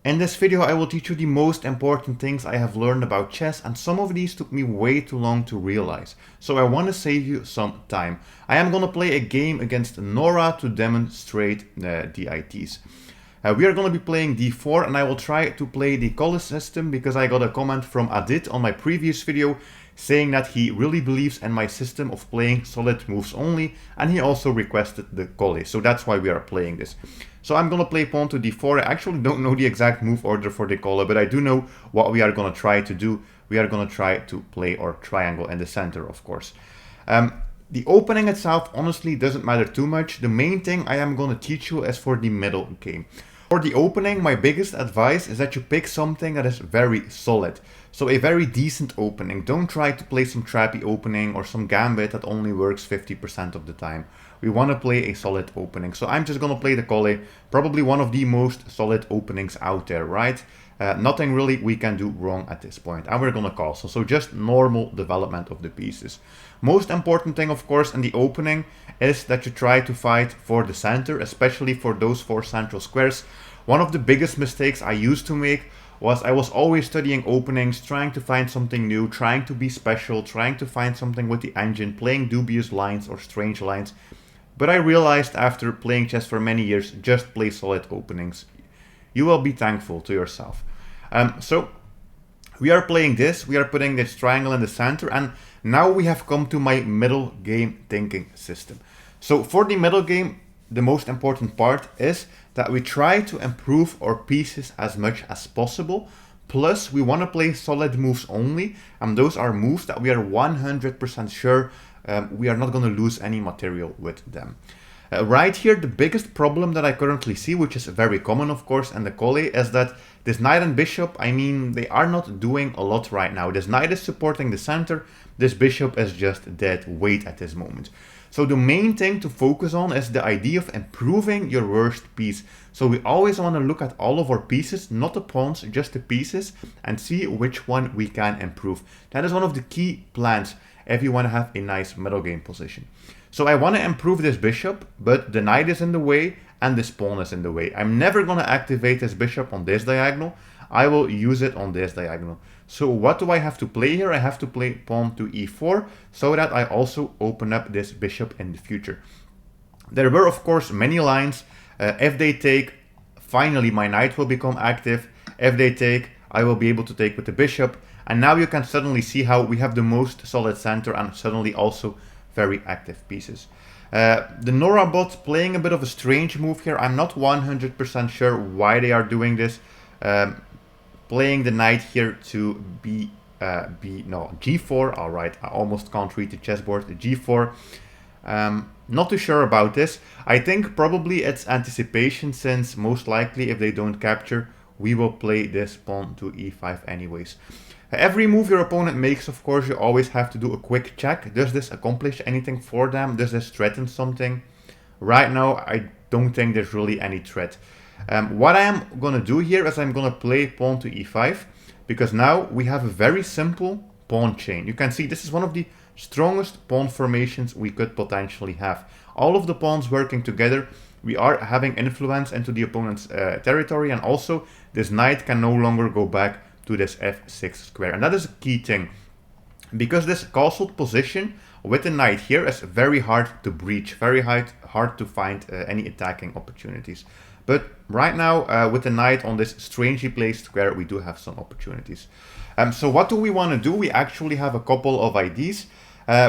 In this video I will teach you the most important things I have learned about chess, and some of these took me way too long to realize. So I want to save you some time. I am gonna play a game against Nora to demonstrate the ITs. We are going to be playing d4, and I will try to play the Collie system because I got a comment from Adit on my previous video saying that he really believes in my system of playing solid moves only, and he also requested the Collie, so that's why we are playing this. So I'm going to play pawn to d4. I actually don't know the exact move order for the Collie, but I do know what we are going to try to do. We are going to try to play our triangle in the center, of course. The opening itself honestly doesn't matter too much. The main thing I am going to teach you is for the middle game. For the opening, my biggest advice is that you pick something that is very solid. So a very decent opening. Don't try to play some trappy opening or some gambit that only works 50% of the time. We want to play a solid opening. So I'm just going to play the Collie, probably one of the most solid openings out there, right? Nothing really we can do wrong at this point. And we're going to castle. So just normal development of the pieces. Most important thing, of course, in the opening is that you try to fight for the center, especially for those 4 central squares. One of the biggest mistakes I used to make was I was always studying openings, trying to find something new, trying to be special, trying to find something with the engine, playing dubious lines or strange lines. But I realized after playing chess for many years, just play solid openings. You will be thankful to yourself. So we are playing this, we are putting this triangle in the center, and now we have come to my middle game thinking system. So for the middle game, the most important part is that we try to improve our pieces as much as possible. Plus, we want to play solid moves only, and those are moves that we are 100% sure we are not going to lose any material with them. Right here, the biggest problem that I currently see, which is very common of course in the Collie, is that this knight and bishop, I mean, they are not doing a lot right now. This knight is supporting the center, this bishop is just dead weight at this moment. So the main thing to focus on is the idea of improving your worst piece. So we always want to look at all of our pieces, not the pawns, just the pieces, and see which one we can improve. That is one of the key plans if you want to have a nice middle game position. So I want to improve this bishop, but the knight is in the way and this pawn is in the way. I'm never going to activate this bishop on this diagonal. I will use it on this diagonal. So what do I have to play here? I have to play pawn to e4 so that I also open up this bishop in the future. There were of course many lines. If they take, finally my knight will become active. If they take, I will be able to take with the bishop. And now you can suddenly see how we have the most solid center and suddenly also very active pieces. The Nora bot playing a bit of a strange move here. I'm not 100% sure why they are doing this. Playing the knight here to g4. All right, I almost can't read the chessboard. G4. Not too sure about this. I think probably it's anticipation, since most likely if they don't capture, we will play this pawn to e5 anyways. Every move your opponent makes, of course, you always have to do a quick check. Does this accomplish anything for them? Does this threaten something? Right now, I don't think there's really any threat. What I am going to do here is I'm going to play pawn to e5, because now we have a very simple pawn chain. You can see this is one of the strongest pawn formations we could potentially have. All of the pawns working together, we are having influence into the opponent's territory, and also this knight can no longer go back to this f6 square, and that is a key thing, because this castled position with the knight here is very hard to breach, very hard to find any attacking opportunities. But right now with the knight on this strangely placed square, we do have some opportunities. So what do we want to do? We actually have a couple of ideas.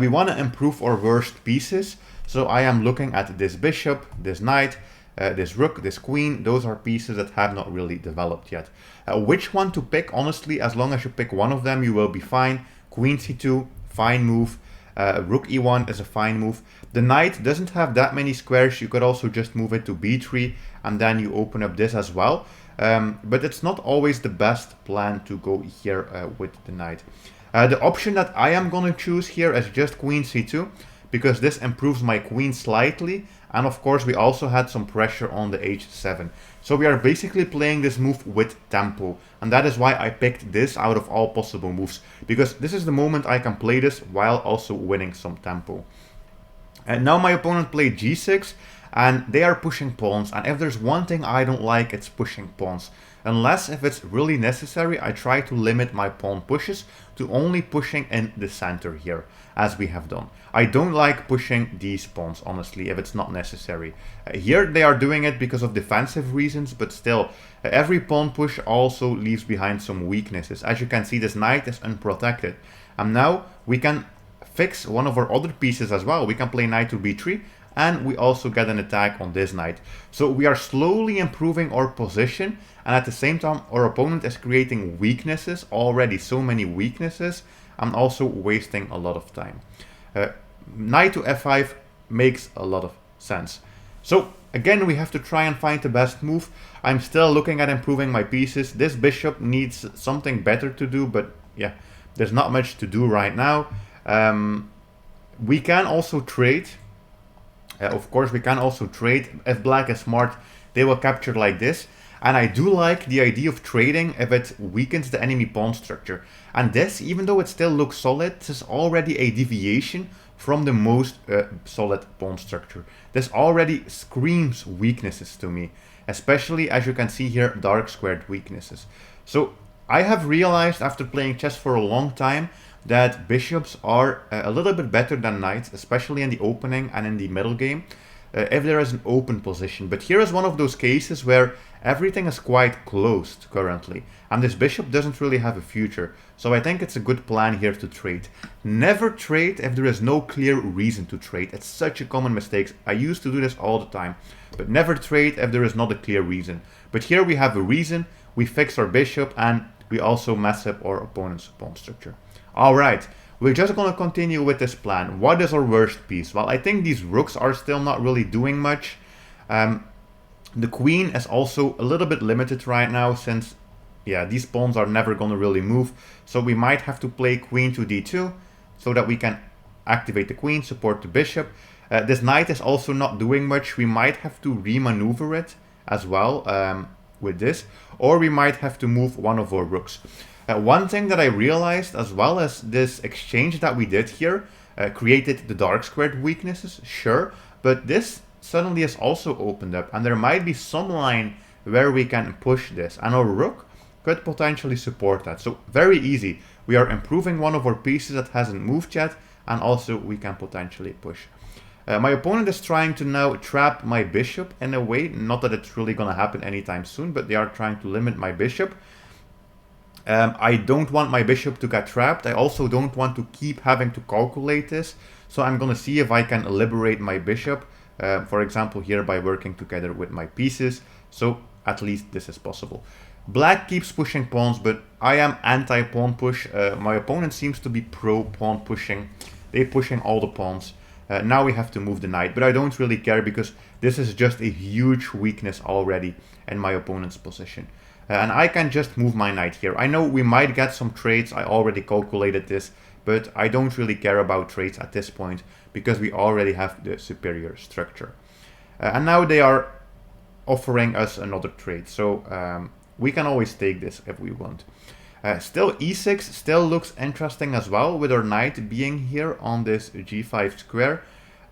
We want to improve our worst pieces. So I am looking at this bishop, this knight, this rook, this queen. Those are pieces that have not really developed yet. Which one to pick? Honestly, as long as you pick one of them, you will be fine. Queen c2, fine move. Rook e1 is a fine move. The knight doesn't have that many squares. You could also just move it to b3, and then you open up this as well. But it's not always the best plan to go here with the knight. The option that I am going to choose here is just queen c2, because this improves my queen slightly, and of course we also had some pressure on the h7. So we are basically playing this move with tempo, and that is why I picked this out of all possible moves, because this is the moment I can play this while also winning some tempo. And now my opponent played g6, and they are pushing pawns, and if there's one thing I don't like, it's pushing pawns. Unless if it's really necessary, I try to limit my pawn pushes to only pushing in the center here, as we have done. I don't like pushing these pawns, honestly, if it's not necessary. Here they are doing it because of defensive reasons, but still, every pawn push also leaves behind some weaknesses. As you can see, this knight is unprotected. And now we can fix one of our other pieces as well. We can play knight to b3, and we also get an attack on this knight. So we are slowly improving our position, and at the same time our opponent is creating weaknesses, already so many weaknesses, and also wasting a lot of time. Knight to f5 makes a lot of sense. So again, we have to try and find the best move. I'm still looking at improving my pieces. This bishop needs something better to do, but yeah, there's not much to do right now. We can also trade. Of course, we can also trade. If black is smart, they will capture like this. And I do like the idea of trading if it weakens the enemy pawn structure. And this, even though it still looks solid, this is already a deviation from the most solid pawn structure. This already screams weaknesses to me. Especially, as you can see here, dark squared weaknesses. So I have realized after playing chess for a long time that bishops are a little bit better than knights, especially in the opening and in the middle game, if there is an open position. But here is one of those cases where everything is quite closed currently, and this bishop doesn't really have a future. So I think it's a good plan here to trade. Never trade if there is no clear reason to trade. It's such a common mistake. I used to do this all the time, but never trade if there is not a clear reason. But here we have a reason, we fix our bishop, and we also mess up our opponent's pawn structure. Alright, we're just gonna continue with this plan. What is our worst piece? Well, I think these rooks are still not really doing much. The queen is also a little bit limited right now since, yeah, these pawns are never gonna really move. So we might have to play queen to d2 so that we can activate the queen, support the bishop. This knight is also not doing much. We might have to remaneuver it as well with this, or we might have to move one of our rooks. One thing that I realized as well as this exchange that we did here created the dark squared weaknesses, sure, but this suddenly is also opened up, and there might be some line where we can push this, and our rook could potentially support that. So very easy. We are improving one of our pieces that hasn't moved yet, and also we can potentially push. My opponent is trying to now trap my bishop in a way, not that it's really gonna happen anytime soon, but they are trying to limit my bishop. I don't want my bishop to get trapped. I also don't want to keep having to calculate this. So I'm going to see if I can liberate my bishop. For example, here by working together with my pieces. So at least this is possible. Black keeps pushing pawns, but I am anti-pawn push. My opponent seems to be pro-pawn pushing. They're pushing all the pawns. Now we have to move the knight, but I don't really care because this is just a huge weakness already in my opponent's position. And I can just move my knight here. I know we might get some trades, I already calculated this, but I don't really care about trades at this point because we already have the superior structure. And now they are offering us another trade, so we can always take this if we want. Still e6 still looks interesting as well with our knight being here on this g5 square.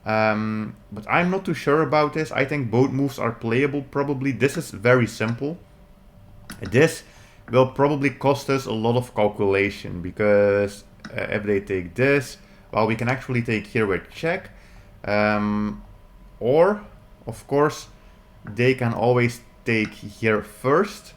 But I'm not too sure about this. I think both moves are playable probably. This is very simple. This will probably cost us a lot of calculation because if they take this, well, we can actually take here with check. Or, of course, they can always take here first.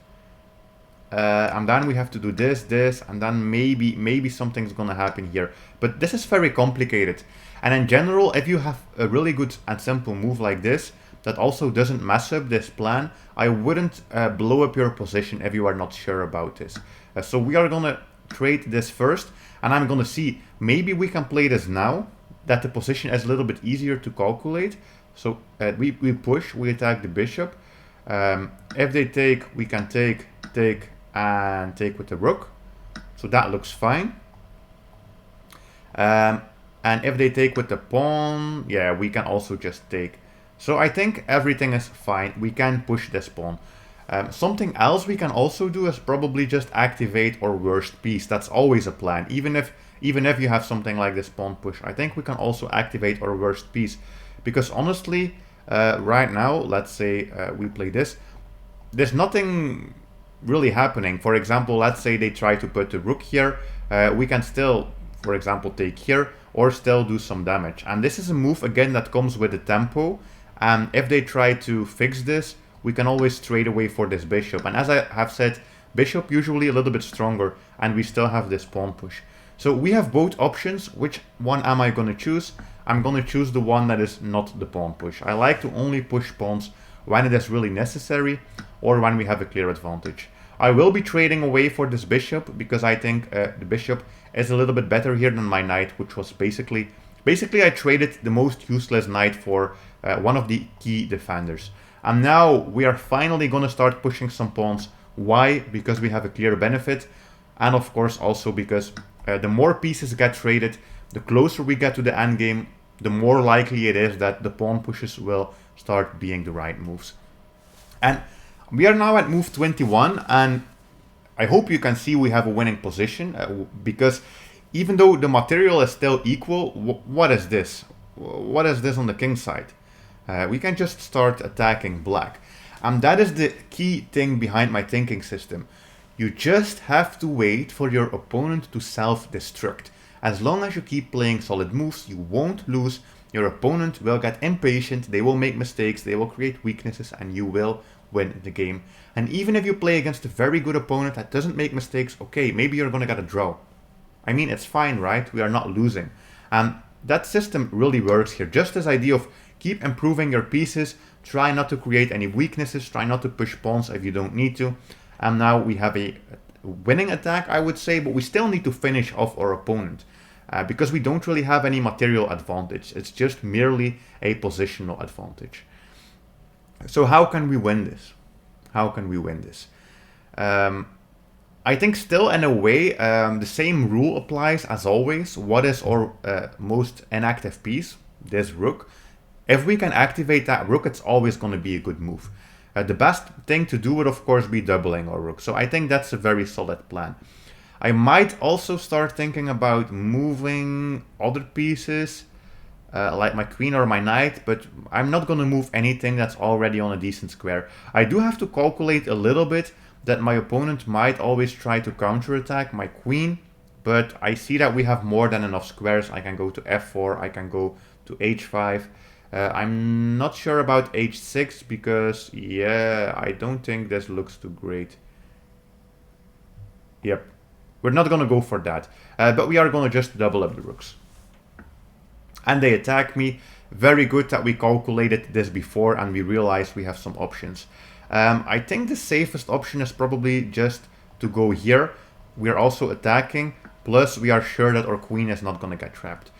And then we have to do this, and then maybe something's gonna happen here. But this is very complicated. And in general, if you have a really good and simple move like this, that also doesn't mess up this plan, I wouldn't blow up your position if you are not sure about this. So we are gonna trade this first, and I'm gonna see, maybe we can play this now, that the position is a little bit easier to calculate. So we push, we attack the bishop. If they take, we can take, and take with the rook. So that looks fine. And if they take with the pawn, yeah, we can also just take. So I think everything is fine. We can push this pawn. Something else we can also do is probably just activate our worst piece. That's always a plan. Even if you have something like this pawn push, I think we can also activate our worst piece. Because honestly, right now, let's say we play this. There's nothing really happening. For example, let's say they try to put the rook here. We can still, for example, take here or still do some damage. And this is a move, again, that comes with the tempo. And if they try to fix this, we can always trade away for this bishop. And as I have said, bishop usually a little bit stronger, and we still have this pawn push. So we have both options. Which one am I going to choose? I'm going to choose the one that is not the pawn push. I like to only push pawns when it is really necessary or when we have a clear advantage. I will be trading away for this bishop because I think the bishop is a little bit better here than my knight, which was basically I traded the most useless knight for one of the key defenders. And now we are finally going to start pushing some pawns. Why? Because we have a clear benefit, and of course also because the more pieces get traded, the closer we get to the endgame, the more likely it is that the pawn pushes will start being the right moves. And we are now at move 21, and I hope you can see we have a winning position, because even though the material is still equal, what is this? What is this on the king side? We can just start attacking black. And that is the key thing behind my thinking system. You just have to wait for your opponent to self-destruct. As long as you keep playing solid moves, you won't lose. Your opponent will get impatient, they will make mistakes, they will create weaknesses, and you will win the game. And even if you play against a very good opponent that doesn't make mistakes, okay, maybe you're gonna get a draw. I mean, it's fine, right? We are not losing. And that system really works here. Just this idea of keep improving your pieces, try not to create any weaknesses, try not to push pawns if you don't need to. And now we have a winning attack, I would say, but we still need to finish off our opponent. Because we don't really have any material advantage. It's just merely a positional advantage. So how can we win this? How can we win this? I think still in a way the same rule applies as always. What is our most inactive piece? This rook. If we can activate that rook, it's always going to be a good move. The best thing to do would of course be doubling our rook. So I think that's a very solid plan. I might also start thinking about moving other pieces, like my queen or my knight, but I'm not going to move anything that's already on a decent square. I do have to calculate a little bit that my opponent might always try to counterattack my queen, but I see that we have more than enough squares. I can go to f4, I can go to h5. I'm not sure about h6 because, yeah, I don't think this looks too great. Yep. We're not going to go for that, but we are going to just double up the rooks. And they attack me. Very good that we calculated this before and we realized we have some options. I think the safest option is probably just to go here. We're also attacking, plus we are sure that our queen is not going to get trapped.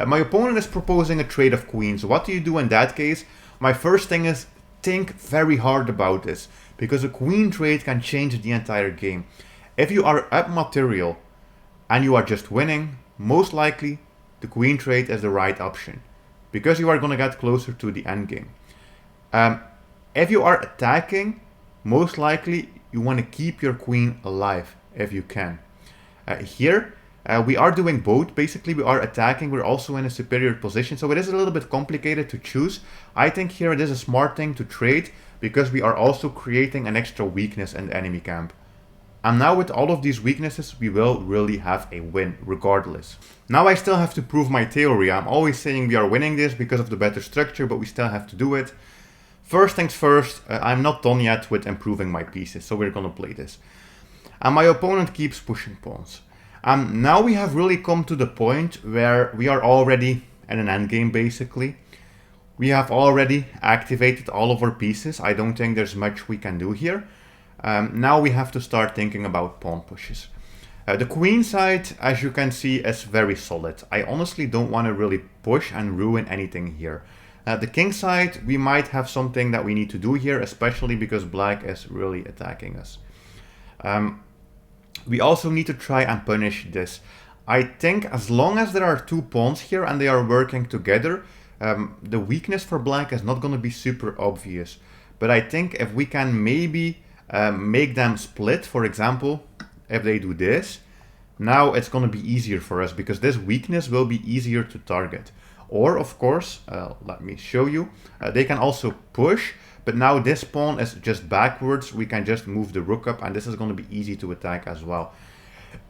My opponent is proposing a trade of queens. What do you do in that case? My first thing is think very hard about this, because a queen trade can change the entire game. If you are up material and you are just winning, most likely the queen trade is the right option, because you are going to get closer to the end game. If you are attacking, most likely you want to keep your queen alive if you can. Here we are doing both. Basically we are attacking, we're also in a superior position, so it is a little bit complicated to choose. I think here it is a smart thing to trade, because we are also creating an extra weakness in the enemy camp. And now with all of these weaknesses, we will really have a win regardless. Now I still have to prove my theory. I'm always saying we are winning this because of the better structure, but we still have to do it. First things first, I'm not done yet with improving my pieces, so we're gonna play this. And my opponent keeps pushing pawns. Now we have really come to the point where we are already in an endgame basically. We have already activated all of our pieces. I don't think there's much we can do here. Now we have to start thinking about pawn pushes. The queen side, as you can see, is very solid. I honestly don't want to really push and ruin anything here. The king side, we might have something that we need to do here, especially because black is really attacking us. We also need to try and punish this. I think as long as there are two pawns here and they are working together, the weakness for black is not going to be super obvious. But I think if we can maybe make them split, for example, if they do this, now it's going to be easier for us because this weakness will be easier to target. Or of course, let me show you, they can also push, But now this pawn is just backwards. We can just move the rook up, and this is going to be easy to attack as well.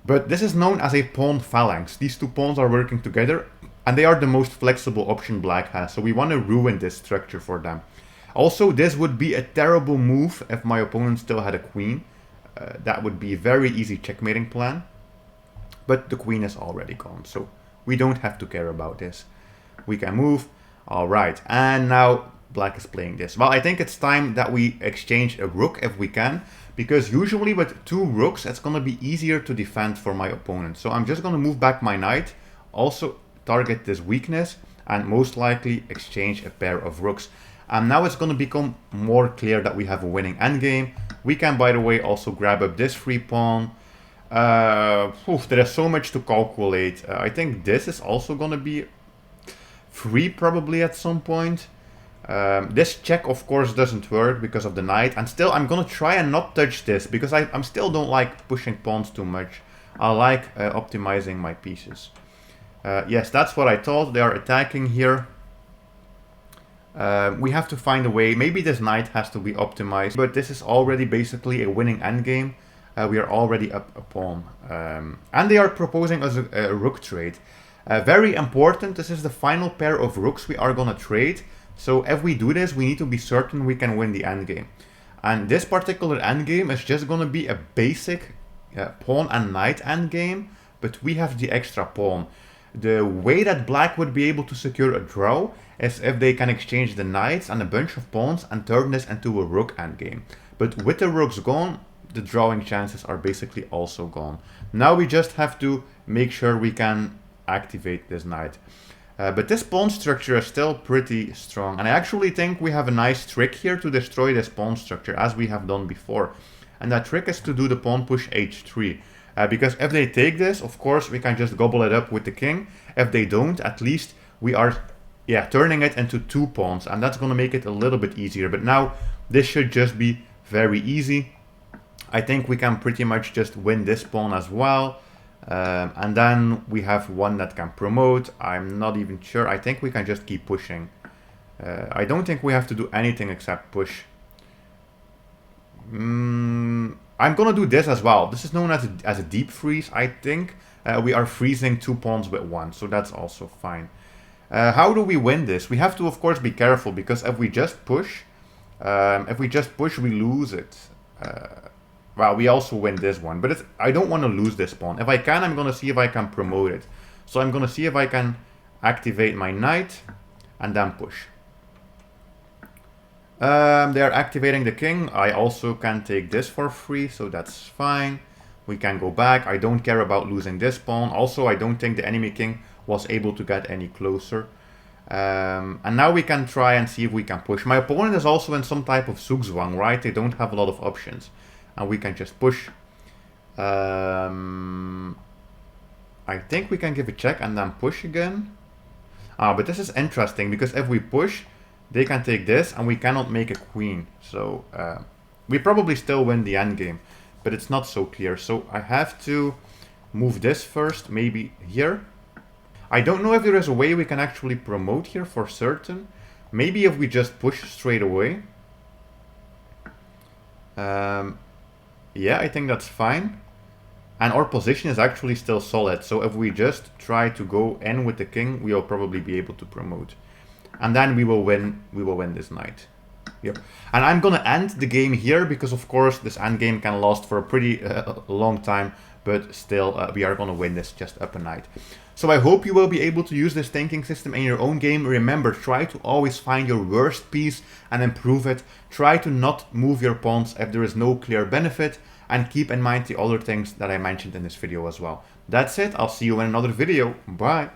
But this is known as a pawn phalanx. These two pawns are working together, and they are the most flexible option black has. So we want to ruin this structure for them. Also, this would be a terrible move if my opponent still had a queen. That would be a very easy checkmating plan. But the queen is already gone, so we don't have to care about this. We can move. All right, and now black is playing this. Well, I think it's time that we exchange a rook if we can, because usually with two rooks, it's going to be easier to defend for my opponent. So I'm just going to move back my knight, also target this weakness, and most likely exchange a pair of rooks. And now it's going to become more clear that we have a winning endgame. We can, by the way, also grab up this free pawn. There is so much to calculate. I think this is also going to be free probably at some point. This check, of course, doesn't work because of the knight. And still, I'm going to try and not touch this because I still don't like pushing pawns too much. I like optimizing my pieces. Yes, that's what I thought. They are attacking here. We have to find a way. Maybe this knight has to be optimized. But this is already basically a winning endgame. We are already up a pawn. And they are proposing us a rook trade. Very important, this is the final pair of rooks we are going to trade. So if we do this, we need to be certain we can win the endgame. And this particular endgame is just going to be a basic pawn and knight endgame, but we have the extra pawn. The way that black would be able to secure a draw is if they can exchange the knights and a bunch of pawns and turn this into a rook endgame. But with the rooks gone, the drawing chances are basically also gone. Now we just have to make sure we can activate this knight. But this pawn structure is still pretty strong. And I actually think we have a nice trick here to destroy this pawn structure as we have done before. And that trick is to do the pawn push h3. Because if they take this, of course, we can just gobble it up with the king. If they don't, at least we are turning it into two pawns. And that's going to make it a little bit easier. But now this should just be very easy. I think we can pretty much just win this pawn as well. And then we have one that can promote. I'm not even sure. I think we can just keep pushing. I don't think we have to do anything except push. I'm gonna do this as well. This is known as a deep freeze, I think. We are freezing two pawns with one, so that's also fine. How do we win this? We have to, of course, be careful, because if we just push, we lose it. Well, we also win this one, but I don't want to lose this pawn. If I can, I'm going to see if I can promote it. So I'm going to see if I can activate my knight and then push. They are activating the king. I also can take this for free, so that's fine. We can go back. I don't care about losing this pawn. Also, I don't think the enemy king was able to get any closer. And now we can try and see if we can push. My opponent is also in some type of zugzwang, right? They don't have a lot of options. And we can just push. I think we can give a check and then push again. But this is interesting, because if we push, they can take this and we cannot make a queen. So we probably still win the endgame, but it's not so clear. So I have to move this first, maybe here. I don't know if there is a way we can actually promote here for certain. Maybe if we just push straight away. Yeah, I think that's fine. And our position is actually still solid. So if we just try to go in with the king, we'll probably be able to promote. And then we will win this knight. Yep. And I'm gonna end the game here, because of course this endgame can last for a pretty long time. But still, we are gonna win this just up a knight. So I hope you will be able to use this thinking system in your own game. Remember, try to always find your worst piece and improve it. Try to not move your pawns if there is no clear benefit. And keep in mind the other things that I mentioned in this video as well. That's it. I'll see you in another video. Bye.